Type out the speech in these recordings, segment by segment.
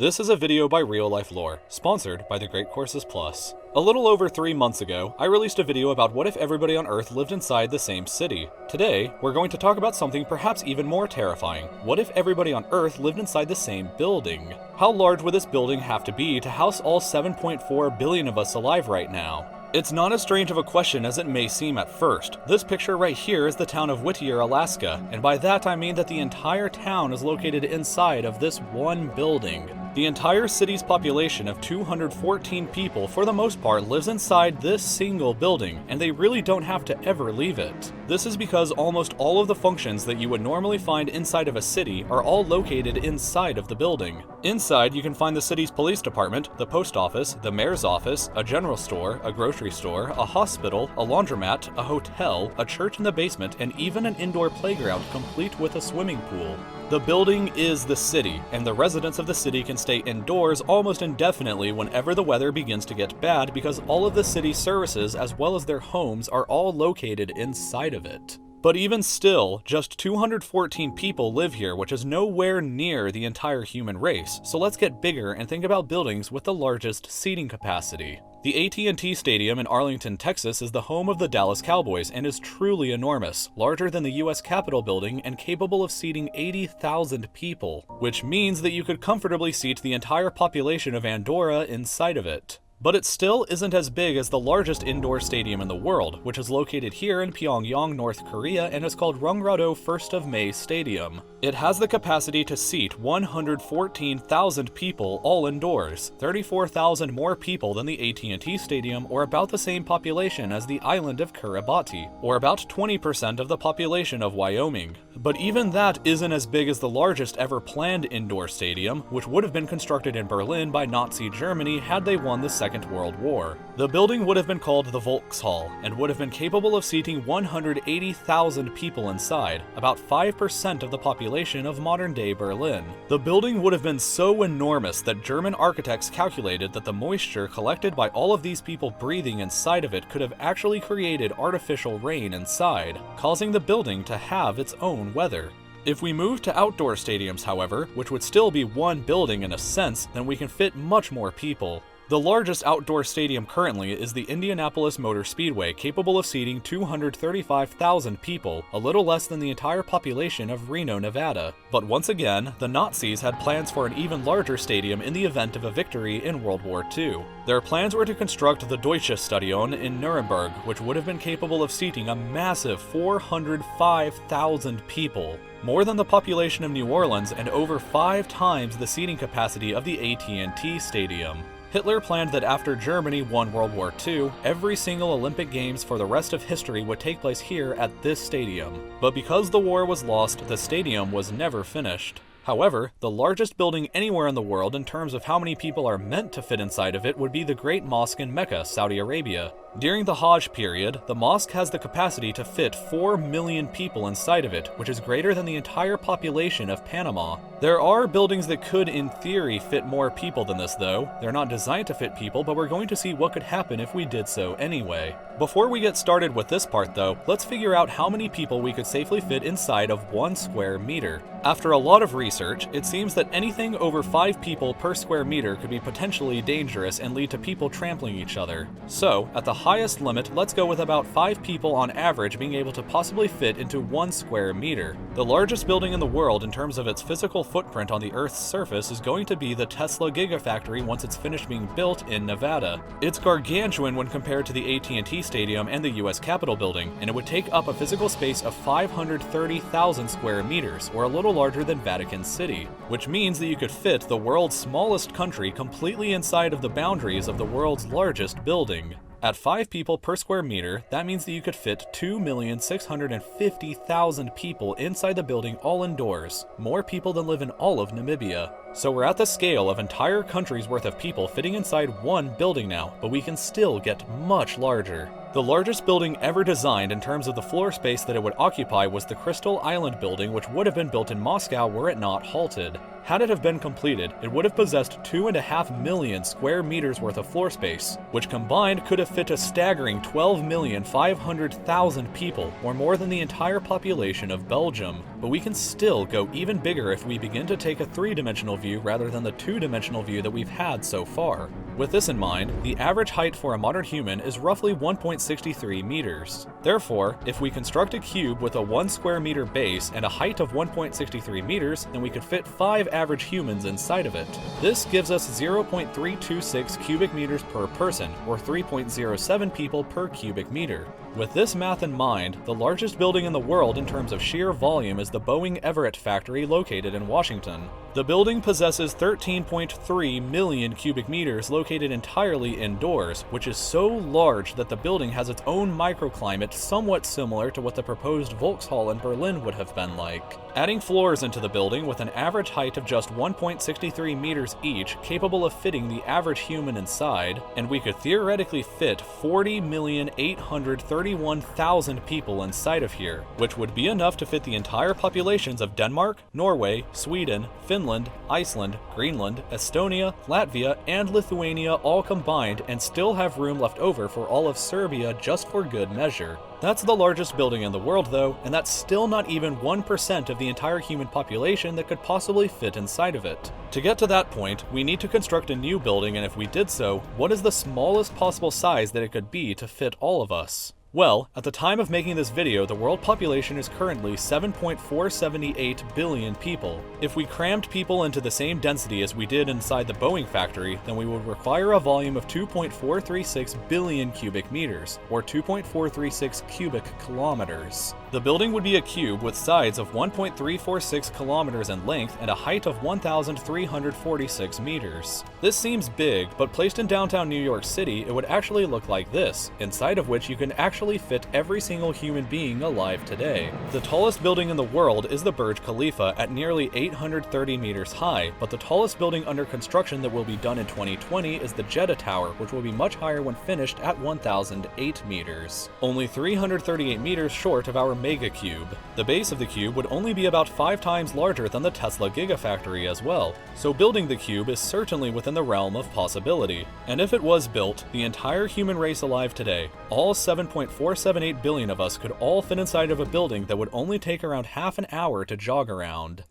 This is a video by Real Life Lore, sponsored by the Great Courses Plus. A little over 3 months ago, I released a video about what if everybody on Earth lived inside the same city. Today, we're going to talk about something perhaps even more terrifying. What if everybody on Earth lived inside the same building? How large would this building have to be to house all 7.4 billion of us alive right now? It's not as strange of a question as it may seem at first. This picture right here is the town of Whittier, Alaska, and by that I mean that the entire town is located inside of this one building. The entire city's population of 214 people, for the most part, lives inside this single building, and they really don't have to ever leave it. This is because almost all of the functions that you would normally find inside of a city are all located inside of the building. Inside, you can find the city's police department, the post office, the mayor's office, a general store, a grocery store, a hospital, a laundromat, a hotel, a church in the basement, and even an indoor playground complete with a swimming pool. The building is the city, and the residents of the city can stay indoors almost indefinitely whenever the weather begins to get bad because all of the city's services as well as their homes are all located inside of it. But even still, just 214 people live here, which is nowhere near the entire human race, so let's get bigger and think about buildings with the largest seating capacity. The AT&T Stadium in Arlington, Texas is the home of the Dallas Cowboys and is truly enormous, larger than the US Capitol building and capable of seating 80,000 people, which means that you could comfortably seat the entire population of Andorra inside of it. But it still isn't as big as the largest indoor stadium in the world, which is located here in Pyongyang, North Korea, and is called Rungrado 1st of May Stadium. It has the capacity to seat 114,000 people all indoors, 34,000 more people than the AT&T Stadium, or about the same population as the island of Kiribati, or about 20% of the population of Wyoming. But even that isn't as big as the largest ever planned indoor stadium, which would have been constructed in Berlin by Nazi Germany had they won the Second World War. The building would have been called the Volkshall, and would have been capable of seating 180,000 people inside, about 5% of the population of modern-day Berlin. The building would have been so enormous that German architects calculated that the moisture collected by all of these people breathing inside of it could have actually created artificial rain inside, causing the building to have its own weather. If we move to outdoor stadiums, however, which would still be one building in a sense, then we can fit much more people. The largest outdoor stadium currently is the Indianapolis Motor Speedway, capable of seating 235,000 people, a little less than the entire population of Reno, Nevada. But once again, the Nazis had plans for an even larger stadium in the event of a victory in World War II. Their plans were to construct the Deutsche Stadion in Nürnberg, which would have been capable of seating a massive 405,000 people, more than the population of New Orleans and over 5 times the seating capacity of the AT&T Stadium. Hitler planned that after Germany won World War II, every single Olympic Games for the rest of history would take place here at this stadium. But because the war was lost, the stadium was never finished. However, the largest building anywhere in the world in terms of how many people are meant to fit inside of it would be the Great Mosque in Mecca, Saudi Arabia. During the Hajj period, the mosque has the capacity to fit 4 million people inside of it, which is greater than the entire population of Panama. There are buildings that could, in theory, fit more people than this though. They're not designed to fit people, but we're going to see what could happen if we did so anyway. Before we get started with this part though, let's figure out how many people we could safely fit inside of 1 square meter. After a lot of research, it seems that anything over 5 people per square meter could be potentially dangerous and lead to people trampling each other. So, at the highest limit, let's go with about 5 people on average being able to possibly fit into 1 square meter. The largest building in the world in terms of its physical footprint on the Earth's surface is going to be the Tesla Gigafactory once it's finished being built in Nevada. It's gargantuan when compared to the AT&T Stadium and the US Capitol building, and it would take up a physical space of 530,000 square meters, or a little larger than Vatican City, which means that you could fit the world's smallest country completely inside of the boundaries of the world's largest building. At 5 people per square meter, that means that you could fit 2,650,000 people inside the building all indoors, more people than live in all of Namibia. So we're at the scale of entire countries worth of people fitting inside one building now, but we can still get much larger. The largest building ever designed in terms of the floor space that it would occupy was the Crystal Island building, which would have been built in Moscow were it not halted. Had it have been completed, it would have possessed 2.5 million square meters worth of floor space, which combined could have fit a staggering 12,500,000 people, or more than the entire population of Belgium. But we can still go even bigger if we begin to take a 3-dimensional view rather than the two-dimensional view that we've had so far. With this in mind, the average height for a modern human is roughly 1.63 meters. Therefore, if we construct a cube with a 1 square meter base and a height of 1.63 meters, then we could fit 5 average humans inside of it. This gives us 0.326 cubic meters per person, or 3.07 people per cubic meter. With this math in mind, the largest building in the world in terms of sheer volume is the Boeing Everett factory located in Washington. The building possesses 13.3 million cubic meters located entirely indoors, which is so large that the building has its own microclimate somewhat similar to what the proposed Volkshalle in Berlin would have been like. Adding floors into the building with an average height of just 1.63 meters each, capable of fitting the average human inside, and we could theoretically fit 40,831,000 people inside of here, which would be enough to fit the entire populations of Denmark, Norway, Sweden, Finland, Iceland, Greenland, Estonia, Latvia, and Lithuania all combined, and still have room left over for all of Serbia just for good measure. That's the largest building in the world though, and that's still not even 1% of the entire human population that could possibly fit inside of it. To get to that point, we need to construct a new building, and if we did so, what is the smallest possible size that it could be to fit all of us? Well, at the time of making this video, the world population is currently 7.478 billion people. If we crammed people into the same density as we did inside the Boeing factory, then we would require a volume of 2.436 billion cubic meters, or 2.436 cubic kilometers. The building would be a cube with sides of 1.346 kilometers in length and a height of 1,346 meters. This seems big, but placed in downtown New York City, it would actually look like this, inside of which you can actually fit every single human being alive today. The tallest building in the world is the Burj Khalifa at nearly 830 meters high, but the tallest building under construction that will be done in 2020 is the Jeddah Tower, which will be much higher when finished at 1,008 meters. Only 338 meters short of our mega cube. The base of the cube would only be about 5 times larger than the Tesla Gigafactory as well, so building the cube is certainly within the realm of possibility. And if it was built, the entire human race alive today, all 7.478 billion of us, could all fit inside of a building that would only take around half an hour to jog around.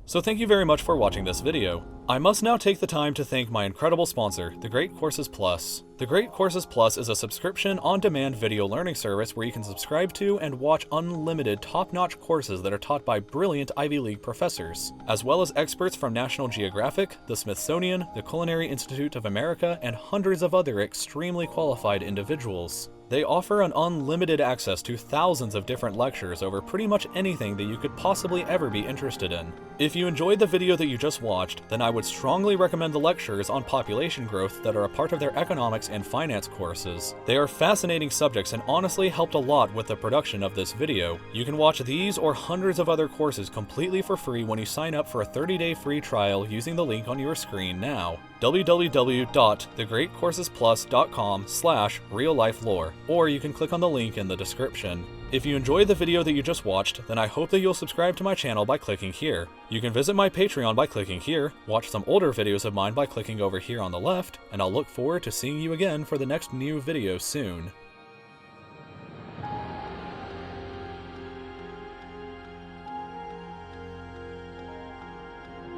So thank you very much for watching this video. I must now take the time to thank my incredible sponsor, The Great Courses Plus. The Great Courses Plus is a subscription on-demand video learning service where you can subscribe to and watch unlimited top-notch courses that are taught by brilliant Ivy League professors, as well as experts from National Geographic, the Smithsonian, the Culinary Institute of America, and hundreds of other extremely qualified individuals. They offer an unlimited access to thousands of different lectures over pretty much anything that you could possibly ever be interested in. If you enjoyed the video that you just watched, then I would strongly recommend the lectures on population growth that are a part of their economics and finance courses. They are fascinating subjects and honestly helped a lot with the production of this video. You can watch these or hundreds of other courses completely for free when you sign up for a 30-day free trial using the link on your screen now. www.thegreatcoursesplus.com/reallifelore, or you can click on the link in the description. If you enjoyed the video that you just watched, then I hope that you'll subscribe to my channel by clicking here. You can visit my Patreon by clicking here, watch some older videos of mine by clicking over here on the left, and I'll look forward to seeing you again for the next new video soon.